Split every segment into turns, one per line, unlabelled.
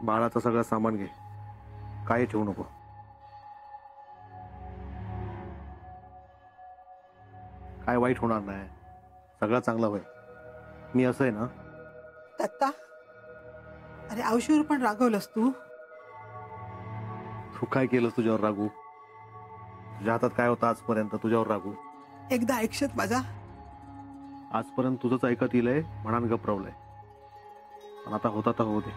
बाळाचं सगळं सामान घे, काही ठेवू नको. काय वाईट होणार नाही, सगळं चांगलं होईल. मी असं आहे ना.
दत्ता, अरे औषधीवर पण रागवलंस तू.
तू काय केलंस तुझ्यावर रागू? तुझ्या हातात काय होतं आजपर्यंत तुझ्यावर रागू?
एकदा ऐकशत माझा.
आजपर्यंत तुझंच ऐकत येलंय म्हणान गप्परवलंय, पण आता होता तर होऊ दे.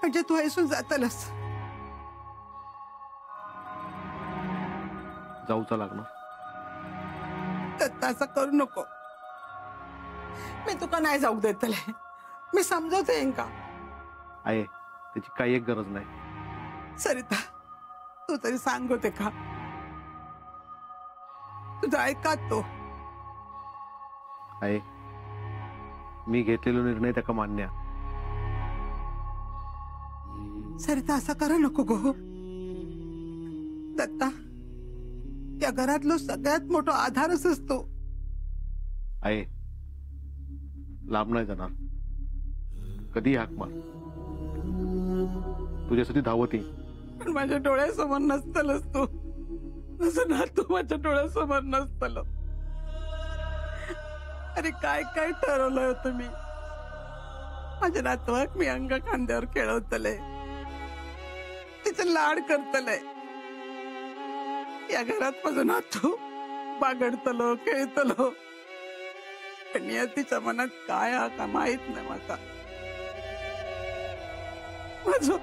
म्हणजे तू ऐसून जातलस.
जाऊचा लागणार.
दत्ता, असं करू नको. मी तुका नाही जाऊ देतले. मी समजवते का?
आहे त्याची काही एक गरज नाही.
सरिता, तू तरी सांग होते का? तुझा ऐकात तो
आहे. मी घेतलेला निर्णय त्याका मान्य.
सरिता, असं करा नको गो. दत्ता, या घरातलो सगळ्यात मोठा आधारच असतो.
आहे लांब नाही जाणार. कधी हाक मार, तुझ्यासाठी धावत येईल.
पण माझ्या डोळ्यासमोर नसतलच तू. असं ना, तू माझ्या डोळ्यासमोर नसतल. अरे काय काय ठरवलं होतं मी. माझ्या नातवाक मी अंग खांद्यावर खेळवतले, तिचं लाड करतले. या घरात माझं नातू बागडतलो, खेळतलो. पण या तिच्या मनात काय हा का माहित नाही मला. माझं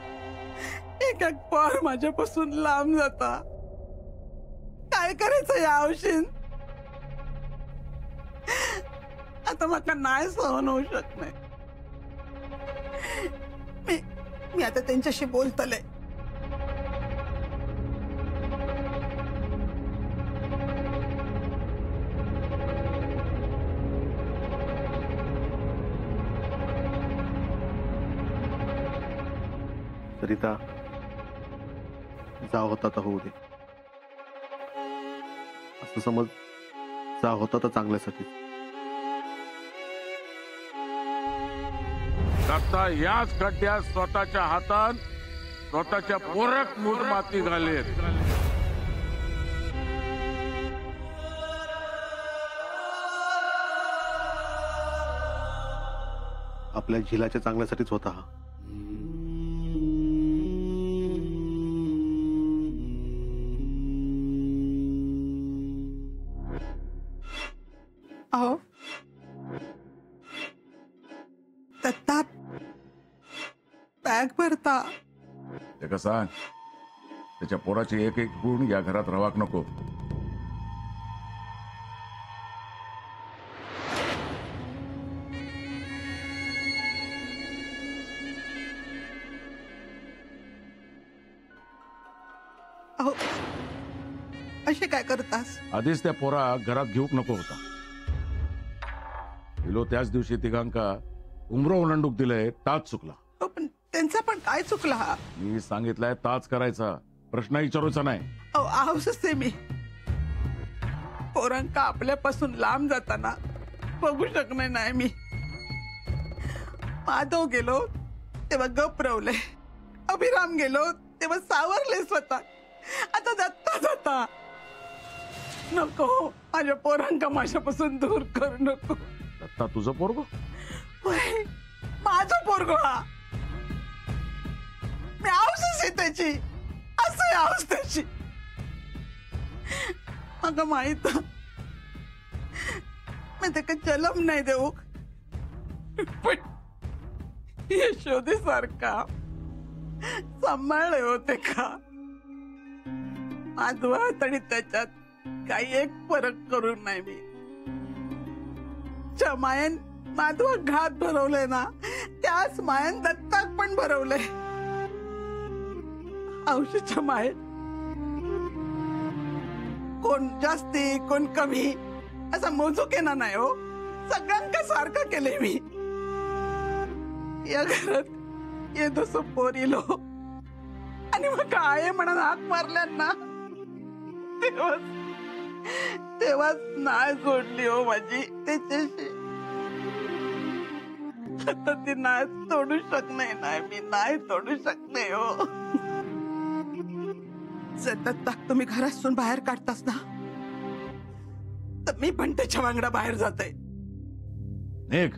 एक एक पार माझ्यापासून लांब जाता. काय करायचं या औषध? आता मला नाही सहन होऊ शकत नाही. मी आता त्यांच्याशी बोलतले.
सरिता, जा होता तर होऊ दे. असं समज, जा होता तर चांगल्यासाठी.
दत्ता याच खड्ड्यात स्वतःच्या हातात स्वतःच्या पोरक मूठ माती घालेत.
आपल्या झिलाच्या चांगल्यासाठीच होता हा.
अहो दत्ता, बॅग भरता.
ते का सांग, त्याच्या पोराचे एक एक गुण या घरात रवाक नको.
अहो, असे काय करतास?
आधीच त्या पोरा घरात घेऊक नको होता. हिलो त्याच दिवशी तिघांका उमरो ओलांडूक दिलंय, ताच चुकला.
अहो, पण त्यांचा पण काय चुकला हा?
मी सांगितलंय ताच करायचा, प्रश्न विचारूचा नाही.
अहो, आहूसच मी पोरांका आपल्यापासून लांब जाताना बघू शकणार नाही. मी माधव गेलो तेव्हा गप रवले, अभिराम गेलो तेव्हा सावरले स्वतः. आता दत्ता जाता. नको, माझ्या पोरांका माझ्यापासून दूर करू नको.
दत्ता तुझं पोरगो?
होय, माझं पोरगो हा. मी आऊसच आहे त्याची, असं आऊस त्याची. मला माहित, मी त्याला जलम नाही देऊ, पण यशोदे सारखा सांभाळले होते का? माधवात आणि त्याच्यात काही एक फरक करून नाही मी. ज्या मायन माधवा घात भरवले ना, त्याच मायन दत्ताक पण भरवले. औषधच्या मायन कोण जास्ती कोण कमी असा मोजू केला नाही हो. सगळ्यांका सारखं केले मी. या घरात ये दसो पोर इलो आणि मग काय म्हणून हाक मारल्यांना तेव्हाच नाळ जोडली हो माझी त्याच्याशी. आता ती नाही तोडू शकणे नाही मी नाही तोडू शकणे हो. जर दत्ता तुम्ही घरातून बाहेर काढतास ना तर मी पण त्याच्या वांगडा बाहेर जाते.
निघ.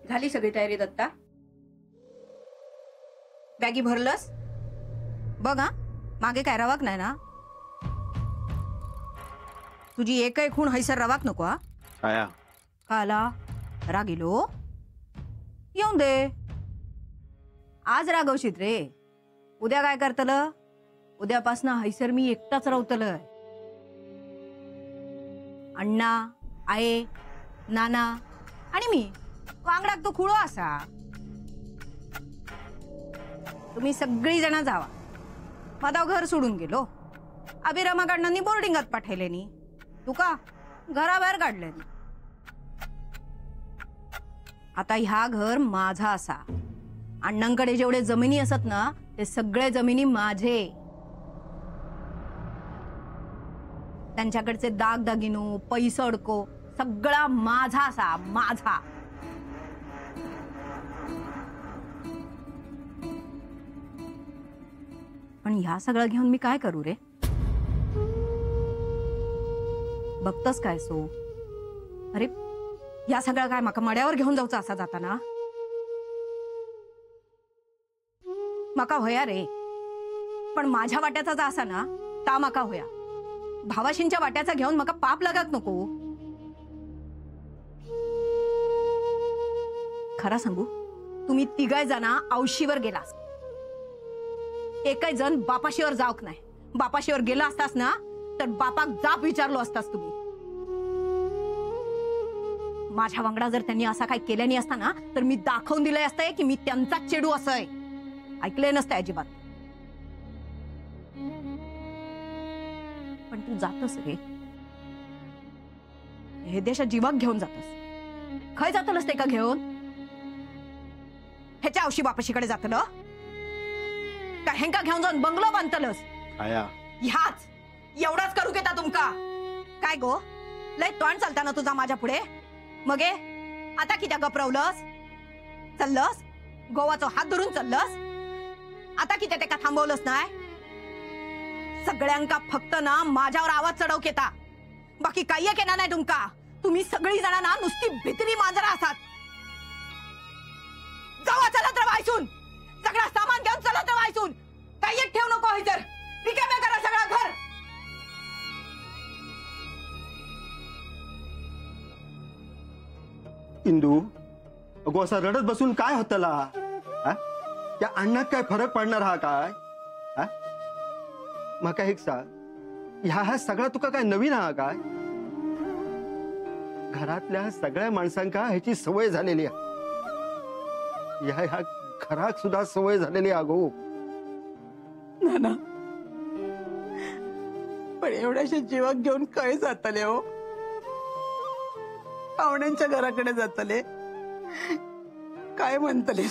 झाली सगळी तयारी दत्ता? बॅगी भरलंस? बघ हा मागे काय रवाक नाही ना? तुझी एकही खूण हैसर रवाक नको हा.
छाया
का आला? रागिलो येऊन दे. आज रागवशीत रे, उद्या काय करतल? उद्यापासून हैसर मी एकटाच राहतल. अण्णा आये नाना आणि मी वांगडाक तो खुळो असा. तुम्ही सगळी जण जावा. माधव घर सोडून गेलो. अभिरामाकडनं बोर्डिंगात पाठवले नी तुका घराबाहेर काढले. आता ह्या घर माझा असा. अण्णांकडे जेवढे जमिनी असत ना ते सगळे जमिनी माझे. त्यांच्याकडचे दागदागिनो पैसडको सगळा माझा असा माझा. पण ह्या सगळं घेऊन मी काय करू रे? बघतस काय सो? अरे या सगळं काय माका मड्यावर घेऊन जाऊचा असा जाताना? माका होया रे, पण माझ्या वाट्याचा जा असा ना ता माका होया. भावाशींच्या वाट्याचा घेऊन माका पाप लागत नको. खरा सांगू, तुम्ही तिघाय जना औशीवर गेलास. एकही जण बापाशीवर जाऊक नाही. बापाशीवर गेला असतास ना तर बापाक जाप विचारलो असतास तुम्ही. माझ्या वांगडा जर त्यांनी असा काही केल्यानी असता ना तर मी दाखवून दिलंय असतंय की मी त्यांचाच चेडू असंय. ऐकले नसतं अजिबात. पण तू जातस रे, हे देशात जीवाक घेऊन जातस. खय जातलस ते का घेऊन? ह्याच्या औशी बापाशीकडे जातलं का हेंका घेऊन जाऊन बंगलो बांधतलस?
छाया
ह्याच एवढाच करू घेता तुमका काय गो? लय तोंड चालता ना तुझा माझ्या पुढे. मगे आता कित्या गपरवलंस? चाललंस गोवाचो हात धरून चाललंस? आता किती ते का थांबवलंस नाही? सगळ्यांका फक्त ना माझ्यावर आवाज चढव केता. बाकी काही केला नाही तुमका. तुम्ही सगळी जण ना नुसती भित्री मांजरा असात. जावा चलत रवायसून. सगळा सामान घेऊन चलत रवायसून. काही एक ठेव नको हैजर. रिकाम्या करा सगळा घर.
इंदू अगो असा रडत बसून काय होतला? त्या अण्णात काय फरक पडणार हा काय? माका एक सांग, ह्या सगळा तुका काय नवीन हा काय? घरातल्या सगळ्या माणसांका ह्याची सवय झालेली आहे. ह्या घरात सुद्धा सवय झालेली अगो.
नाना पण एवढ्याशा जीवाक घेऊन काय जातले हो? पाहुण्यांच्या घराकडे जातले काय म्हणतले?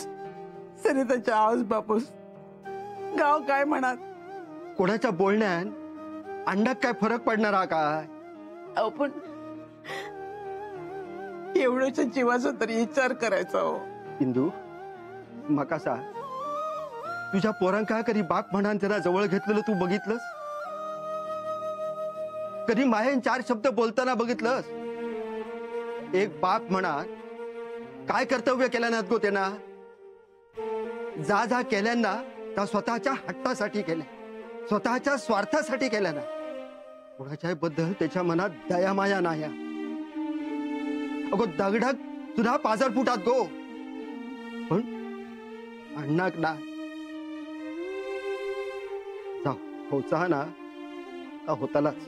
सरिताच्या आवाज बापूस गाव काय म्हणत?
कोणाच्या बोलण्यात अण्णात काय फरक पडणार हा काय?
अहो पण एवढ्याच्या जीवाचा तरी विचार करायचा हो.
इंदू मका सांग, तुझ्या पोरांका कधी बाप म्हणा त्याला जवळ घेतलेलं तू बघितलंस? कधी मायेन चार शब्द बोलताना बघितलंस? एक बाप म्हणा काय कर्तव्य केल्या नात गो त्यांना? जा जा केल्यांना त्या स्वतःच्या हट्टासाठी केल्या, स्वतःच्या स्वार्थासाठी केल्या ना. कोणाच्या बद्दल त्याच्या मनात दयामाया नाही. अगो दगडात सुद्धा पाजर फुटात गो. पण अण्णाक ना जाऊ होचा ना होतालाच.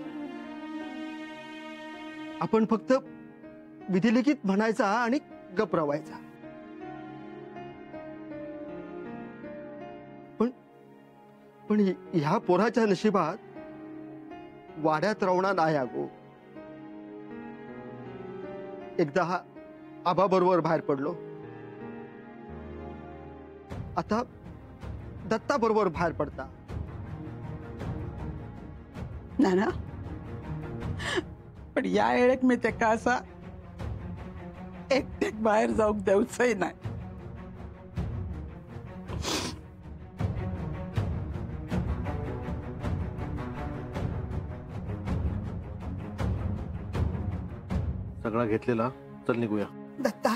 आपण फक्त विधिलिखित म्हणायचा आणि गप रवायचा. पण ह्या पोराच्या नशिबात वाड्यात रवणा नाही अगो. एकदा आबा बरोबर बाहेर पडलो, आता दत्ता बरोबर बाहेर पडता.
ना पण या वेळेक मी तेका असा एकटेक बाहेर जाऊक देऊचंय नाही.
सगळा घेतलेला, चल निघूया.
दत्ता,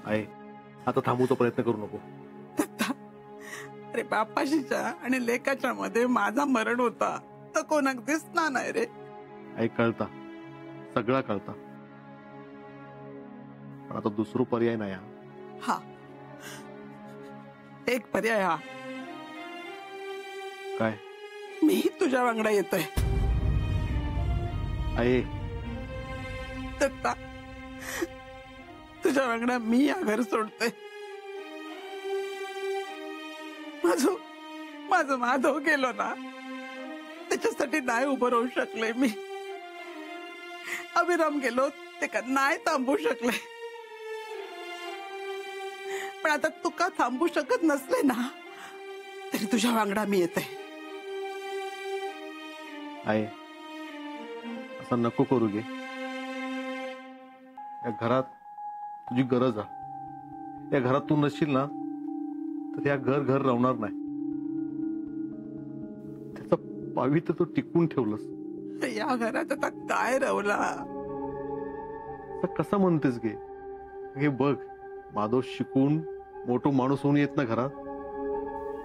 आहे आता थांबूचा प्रयत्न करू नको.
दत्ता, अरे बापाशीच्या आणि लेकाच्या मध्ये माझा मरण होता तर कोणाक दिसला नाही रे.
आई कळता, सगळा कळता, पण आता दुसरो पर्याय नाही हा.
हा, एक पर्याय हा.
काय?
मी तुझ्या वांगडा येतोय.
आई
दत्ता, तुझ्या वांगडा मी या घर सोडते. माझं माधव गेलो ना, त्याच्यासाठी नाही उभं राहू शकले मी. अभिराम गेलो ते का नाही थांबू शकले. पण आता तू का थांबू शकत नसले ना, तरी तुझ्या वांगडा मी येते.
आई असं नको करू गे. या घरात तुझी गरज आहे. या घरात तू नसशील ना तर या घर राहणार नाही. त्याचं पावित्र्य तू टिकून ठेवलंस.
या घरात आता काय रवला.
कसं म्हणतेस गे? हे बघ, माधव शिकून मोठो माणूस होऊन येत ना घरात,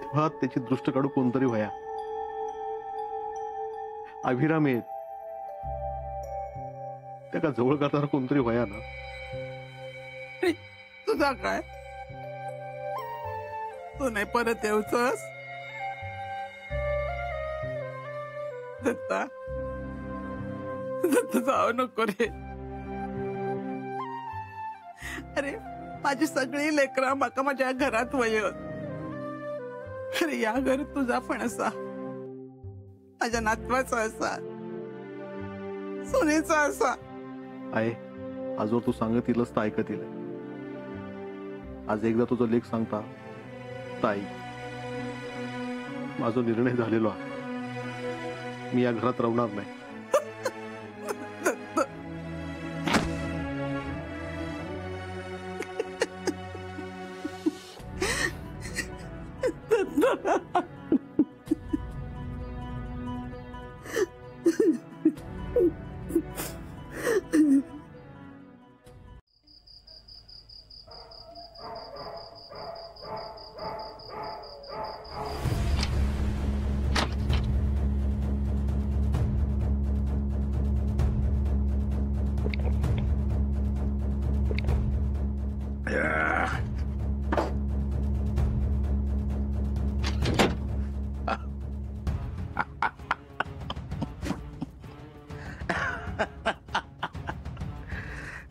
तेव्हा त्याची दृष्ट काढू कोणतरी व्हाया. अभिराम येत त्या का जवळ काढताना कोणतरी व्हाया ना.
तुझा काय? तू नाही परत येऊचस? दत्ता, दत्ता जाऊ नको रे. अरे माझी सगळी लेकरा माका माझ्या घरात वयत. अरे या घर तुझा पण असा, माझ्या नातवाचा असा, सुनेचा असा.
आहे आजवर तू सांगतीलच तर ऐकतील. आज एकदा तुझा लेख सांगता ताई, माझा निर्णय झालेलो आहे. मी या घरात राहणार नाही.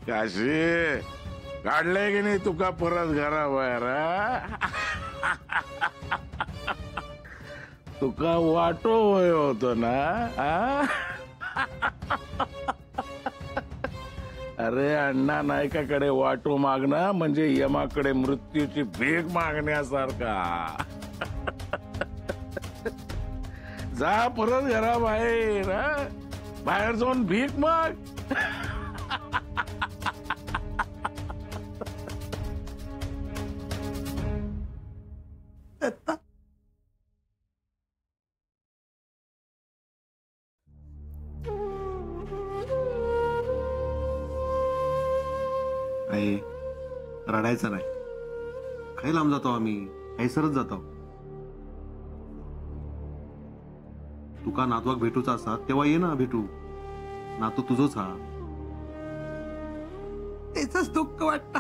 काशी काढलंय की नाही तुका परत घराबाहेर? तुका वाटो वय होतो ना. अरे अण्णा नायकाकडे वाटो मागणं म्हणजे यमाकडे मृत्यूची भीक मागण्यासारखा. जा परत घराबाहेर, बाहेर जाऊन भीक माग.
दत्ता,
आई रडायचं नाही. काही लांब जातो आम्ही, हैसरच जातो. तुका नातवाक भेटूचा असा तेव्हा ये ना भेटू. नातू तुझंच हा.
त्याच दुःख वाटत.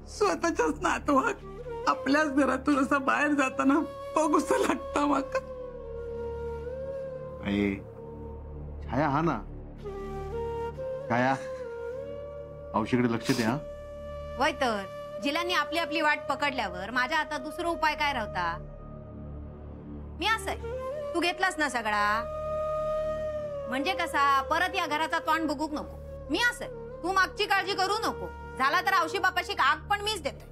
स्वतःच्याच नातवाक आपल्याच घरातून असं बाहेर जाताना बघूस लागतं माका.
आई छाया हा ना. छाया औषधीकडे लक्ष द्या.
वय तर जिलांनी आपली आपली वाट पकडल्यावर माझ्या आता दुसरा उपाय काय राहता? मी असं तू घेतलास ना सगळा, म्हणजे कसा परत या घराचा तोंड बघूक नको. मी असेल, तू मागची काळजी करू नको. झाला तर औशी बापाशी आग पण मीच देते.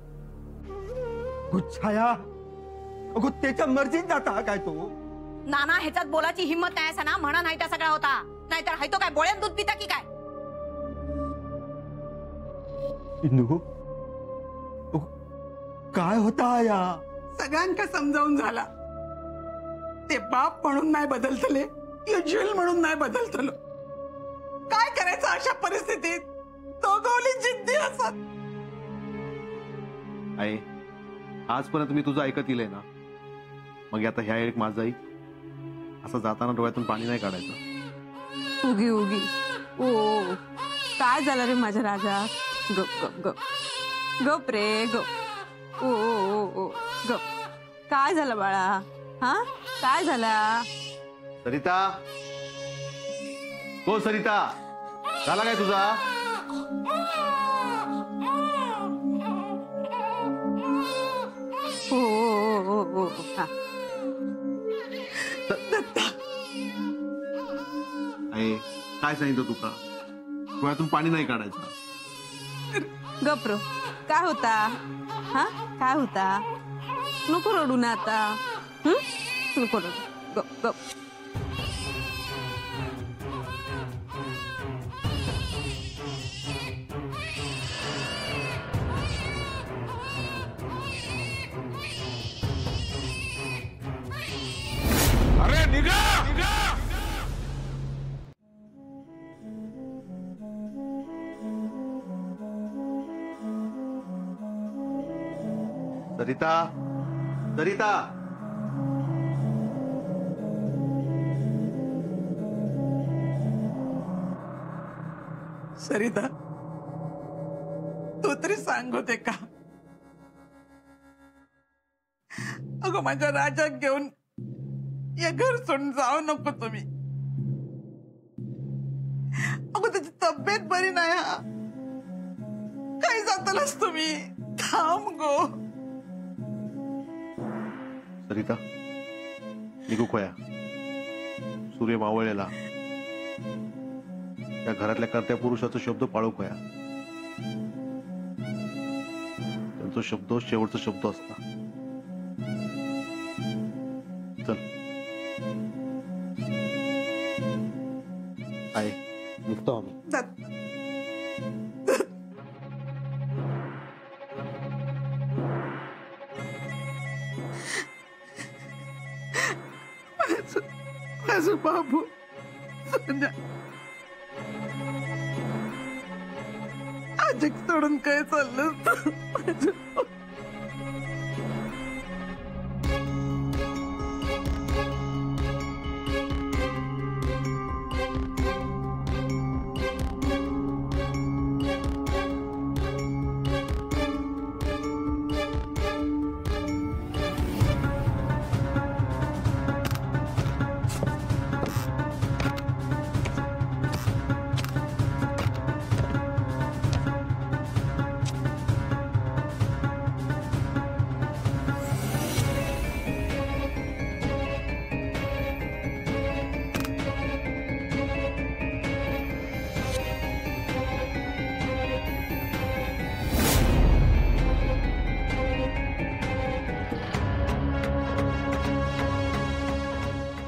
छाया, अगो त्याच्या मर्जीत जाता काय तू?
नाना ह्याच्यात बोलाची हिंमत नाही असा ना, म्हणा नाही त्या सगळा होता. नाहीतर हाय तो काय बोळ्यात दूध पिता की काय?
इंदू, काय होता या?
सगळ्यांका समजावून झाला. ते बाप म्हणून नाही बदलतले, युज्युअल म्हणून नाही बदलतलो. काय करायचं अशा परिस्थितीत? दोघवली जिद्दी असत.
आई, आजपर्यंत मी तुझं ऐकत येईल ना, मग आता ह्या एक माझं ऐक. असं जाताना डोळ्यातून पाणी नाही काढायचं.
उगी उगी ओ काय झालं रे माझ्या राजा? गप गप गप गप रे गप. ओ ओ ओ गप. काय झालं बाळा? हा काय झाला?
सरिता, हो सरिता, झाला काय तुझा?
ओ ओ ओ ओ हा.
आई, काय सांगितलं तुका? डोळ्यातून पाणी नाही काढायचं.
गप रो. काय होता? हा काय होता? नको रडू ना आता. नको रडू. गप गप.
अरे निघा.
सरिता, सरिता,
सरिता, तू तरी सांग होते का? अगो माझ्या राजाक घेऊन या घर सोडून जाऊ नको तुम्ही. अगो त्याची तब्येत बरी नाही. हा काय जातलस तुम्ही? थांब गो.
सरिता, निघू खोया. सूर्य मावळलेला. त्या घरातल्या कर्त्या पुरुषाचा शब्द पाळू खोया. त्यांचा शब्द शेवटचा शब्द असता. चल आहे, निघतो आम्ही.
माझं बाबू आजक सोडून काय चाललं?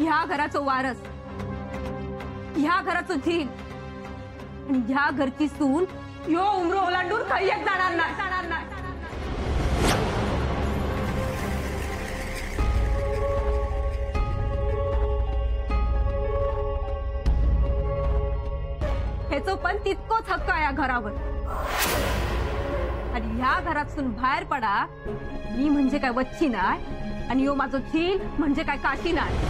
ह्या घराचं वारस, ह्या घराचं झील आणि ह्या घरची सून यो उमर ओलांडून काही एक जाणार नाही. ह्याचं पण तितकोच हक्क आहे या घरावर. आणि ह्या घरातून बाहेर पडा. मी म्हणजे काय वच्ची नाही आणि यो माझं झील म्हणजे काय काठी नाही.